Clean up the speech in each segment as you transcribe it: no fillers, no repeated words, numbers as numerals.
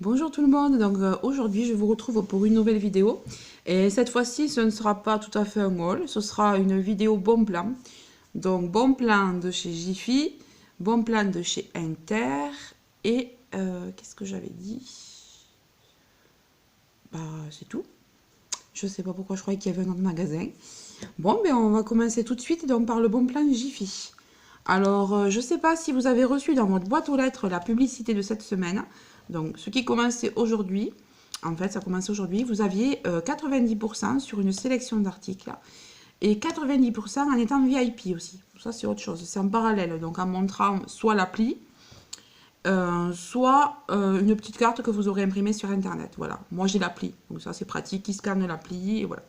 Bonjour tout le monde, donc aujourd'hui je vous retrouve pour une nouvelle vidéo et cette fois-ci ce ne sera pas tout à fait un haul, ce sera une vidéo bon plan. Donc bon plan de chez Jiffy, bon plan de chez Inter et qu'est-ce que j'avais dit? Bah c'est tout. Je sais pas pourquoi je croyais qu'il y avait un autre magasin. Bon ben on va commencer tout de suite donc par le bon plan Jiffy. Alors je sais pas si vous avez reçu dans votre boîte aux lettres la publicité de cette semaine. Donc, ce qui commençait aujourd'hui, en fait, ça commençait aujourd'hui, vous aviez 90% sur une sélection d'articles et 90% en étant VIP aussi. Ça, c'est autre chose, c'est en parallèle, donc en montrant soit l'appli, soit une petite carte que vous aurez imprimée sur Internet. Voilà, moi j'ai l'appli, donc ça c'est pratique, ils scannent l'appli, et voilà.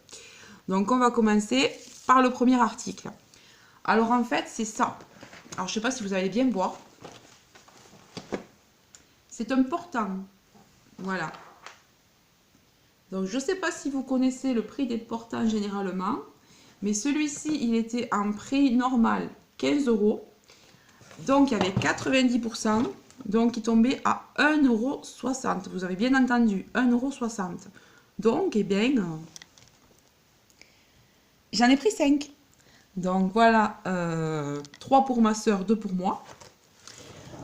Donc, on va commencer par le premier article. Alors, en fait, c'est ça. Alors, je ne sais pas si vous allez bien voir. C'est un portant. Voilà. Donc, je ne sais pas si vous connaissez le prix des portants généralement, mais celui-ci, il était en prix normal 15 €. Donc, il y avait 90%. Donc, il tombait à 1,60 €. Vous avez bien entendu, 1,60 €. Donc, eh bien, j'en ai pris 5. Donc, voilà, 3 pour ma soeur, 2 pour moi.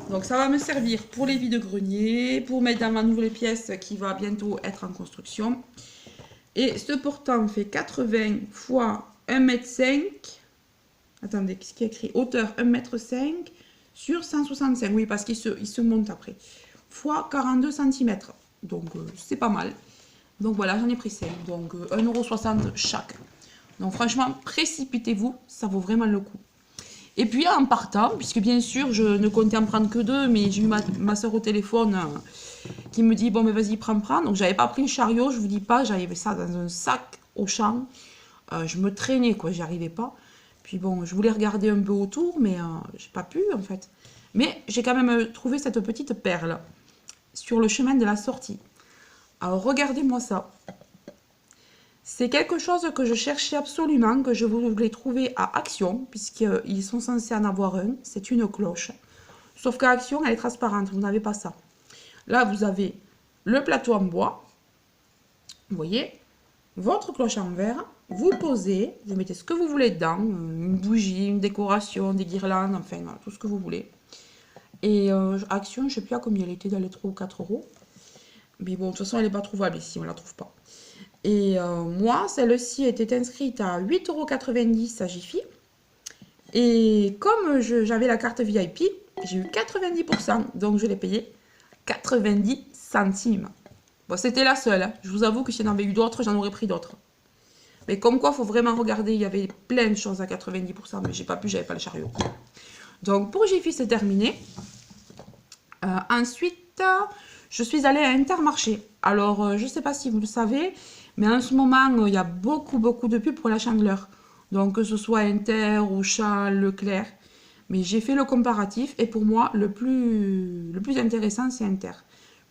Donc ça va me servir pour les vide-greniers, pour mettre dans ma nouvelle pièce qui va bientôt être en construction. Et ce portant fait 80 fois 1,5 m. Attendez, qu'est-ce qui est écrit? Hauteur 1,5 m sur 165. Oui, parce qu'il se monte après. Fois 42 cm. Donc c'est pas mal. Donc voilà, j'en ai pris 5. Donc 1,60 € chaque. Donc franchement, précipitez-vous, ça vaut vraiment le coup. Et puis en partant, puisque bien sûr je ne comptais en prendre que 2, mais j'ai eu ma soeur au téléphone qui me dit bon mais vas-y prends. Donc j'avais pas pris le chariot, je vous dis pas, j'avais ça dans un sac au champ. Je me traînais quoi, j'y arrivais pas. Puis bon, je voulais regarder un peu autour, mais j'ai pas pu en fait. Mais j'ai quand même trouvé cette petite perle sur le chemin de la sortie. Alors regardez-moi ça. C'est quelque chose que je cherchais absolument, que je voulais trouver à Action, puisqu'ils sont censés en avoir un. C'est une cloche. Sauf qu'à Action, elle est transparente, vous n'avez pas ça. Là, vous avez le plateau en bois. Vous voyez, votre cloche en verre. Vous posez, vous mettez ce que vous voulez dedans. Une bougie, une décoration, des guirlandes, enfin, tout ce que vous voulez. Et Action, je ne sais plus à combien elle était, dans les 3 ou 4 €. Mais bon, de toute façon, elle n'est pas trouvable ici, on ne la trouve pas. Et moi, celle-ci était inscrite à 8,90 € à Jiffy. Et comme j'avais la carte VIP, j'ai eu 90%. Donc je l'ai payé 90 centimes. Bon, c'était la seule. Hein. Je vous avoue que si j'en avais eu d'autres, j'en aurais pris d'autres. Mais comme quoi, il faut vraiment regarder. Il y avait plein de choses à 90%, mais j'ai pas pu, j'avais pas le chariot. Donc pour Jiffy, c'est terminé. Ensuite, je suis allée à Intermarché. Alors, je ne sais pas si vous le savez, mais en ce moment, il y a beaucoup de pubs pour la Chandeleur. Donc, que ce soit Inter, Auchan, Leclerc. Mais j'ai fait le comparatif et pour moi, le plus intéressant, c'est Inter.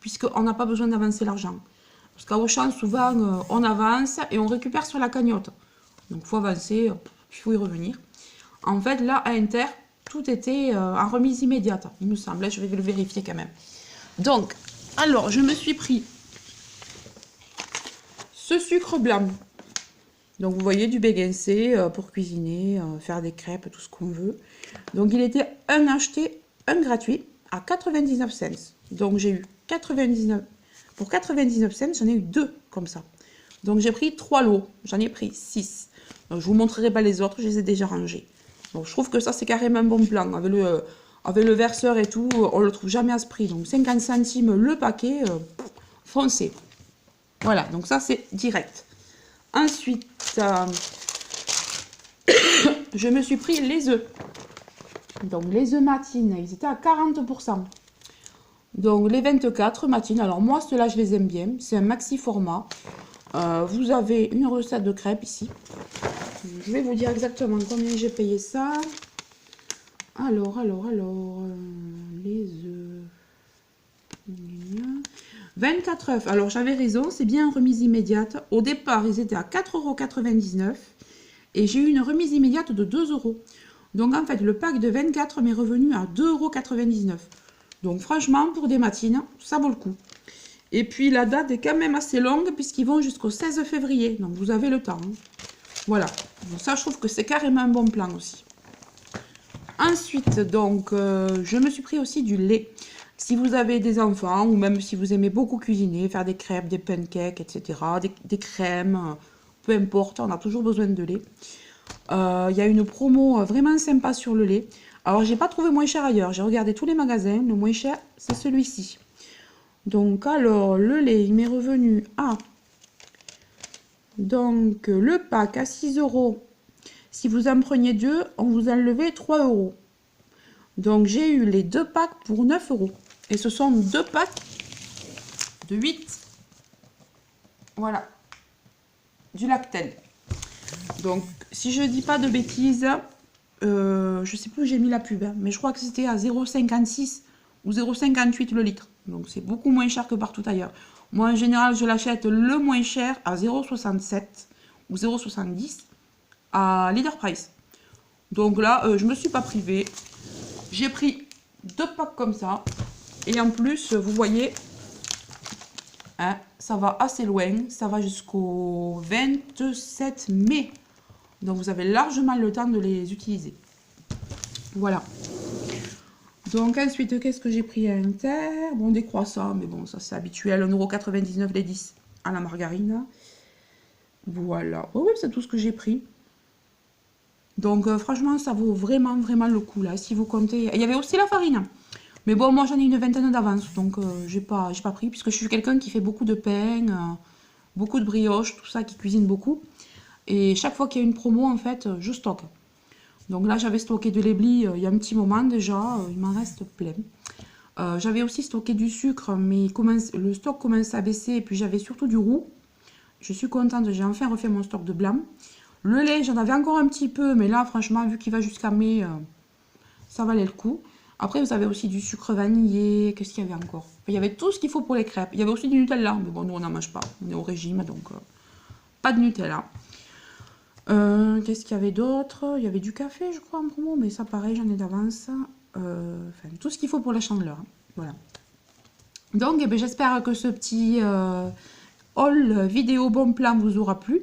Puisqu'on n'a pas besoin d'avancer l'argent. Parce qu'à Auchan, souvent, on avance et on récupère sur la cagnotte. Donc, il faut avancer, il faut y revenir. En fait, là, à Inter, tout était en remise immédiate, il me semble. Je vais le vérifier quand même. Donc, alors, je me suis pris ce sucre blanc. Donc, vous voyez, du béguincé pour cuisiner, faire des crêpes, tout ce qu'on veut. Donc, il était un acheté, un gratuit à 99 cents. Donc, j'ai eu 99. Pour 99 cents, j'en ai eu 2 comme ça. Donc, j'ai pris 3 lots. J'en ai pris 6. Donc, je vous montrerai pas les autres, je les ai déjà rangés. Donc, je trouve que ça, c'est carrément un bon plan. Avec le verseur et tout, on le trouve jamais à ce prix. Donc, 50 centimes le paquet, foncez. Voilà, donc ça, c'est direct. Ensuite, je me suis pris les œufs. Donc, les œufs matines, ils étaient à 40%. Donc, les 24 matines. Alors, moi, ceux-là, je les aime bien. C'est un maxi format. Vous avez une recette de crêpes ici. Je vais vous dire exactement combien j'ai payé ça. Alors, les œufs. 24 œufs. Alors, j'avais raison, c'est bien une remise immédiate. Au départ, ils étaient à 4,99 € et j'ai eu une remise immédiate de 2 €. Donc, en fait, le pack de 24 m'est revenu à 2,99 €. Donc, franchement, pour des matines, ça vaut le coup. Et puis la date est quand même assez longue puisqu'ils vont jusqu'au 16 février. Donc vous avez le temps. Hein. Voilà. Donc ça, je trouve que c'est carrément un bon plan aussi. Ensuite, donc, je me suis pris aussi du lait. Si vous avez des enfants ou même si vous aimez beaucoup cuisiner, faire des crêpes, des pancakes, etc., des crèmes, peu importe, on a toujours besoin de lait. Il y a une promo vraiment sympa sur le lait. Alors, j'ai pas trouvé moins cher ailleurs. J'ai regardé tous les magasins. Le moins cher, c'est celui-ci. Donc, alors, le lait, il m'est revenu à... Donc, le pack à 6 €. Si vous en preniez 2, on vous enlevait 3 €. Donc, j'ai eu les 2 packs pour 9 €. Et ce sont 2 packs de 8. Voilà. Du Lactel. Donc, si je dis pas de bêtises, je sais plus où j'ai mis la pub, hein, mais je crois que c'était à 0,56 ou 0,58 le litre. Donc, c'est beaucoup moins cher que partout ailleurs. Moi, en général, je l'achète le moins cher à 0,67 ou 0,70 à Leader Price. Donc là, je me suis pas privée. J'ai pris 2 packs comme ça. Et en plus, vous voyez, hein, ça va assez loin. Ça va jusqu'au 27 mai. Donc vous avez largement le temps de les utiliser. Voilà. Donc ensuite, qu'est-ce que j'ai pris à Inter? Bon, des croissants, mais bon, ça c'est habituel. 1,99 € les 10 à la margarine. Voilà. Oh oui, c'est tout ce que j'ai pris. Donc franchement, ça vaut vraiment, vraiment le coup là. Si vous comptez... Il y avait aussi la farine. Mais bon, moi j'en ai une vingtaine d'avance. Donc j'ai pas pris. Puisque je suis quelqu'un qui fait beaucoup de pain, beaucoup de brioche, tout ça, qui cuisine beaucoup. Et chaque fois qu'il y a une promo, en fait, je stocke. Donc là, j'avais stocké de l'éblis il y a un petit moment déjà. Il m'en reste plein. J'avais aussi stocké du sucre, mais le stock commence à baisser. Et puis j'avais surtout du roux. Je suis contente, j'ai enfin refait mon stock de blanc. Le lait, j'en avais encore un petit peu, mais là, franchement, vu qu'il va jusqu'à mai, ça valait le coup. Après, vous avez aussi du sucre vanillé. Qu'est-ce qu'il y avait encore? Il y avait tout ce qu'il faut pour les crêpes. Il y avait aussi du Nutella, mais bon, nous, on n'en mange pas. On est au régime, donc pas de Nutella. Qu'est-ce qu'il y avait d'autre? Il y avait du café, je crois, en promo, mais ça, pareil, j'en ai d'avance. Enfin, tout ce qu'il faut pour la chandeleur. Voilà. Donc, eh ben, j'espère que ce petit haul vidéo bon plan vous aura plu.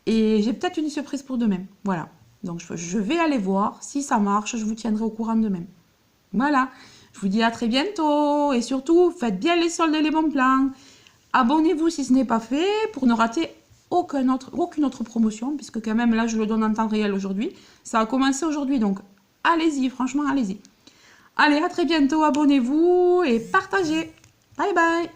Et j'ai peut-être une surprise pour demain. Voilà. Donc, je vais aller voir. Si ça marche, je vous tiendrai au courant demain. Voilà. Je vous dis à très bientôt. Et surtout, faites bien les soldes et les bons plans. Abonnez-vous si ce n'est pas fait pour ne rater aucune autre promotion. Puisque quand même, là, je le donne en temps réel aujourd'hui. Ça a commencé aujourd'hui. Donc, allez-y. Franchement, allez-y. Allez, à très bientôt. Abonnez-vous et partagez. Bye bye.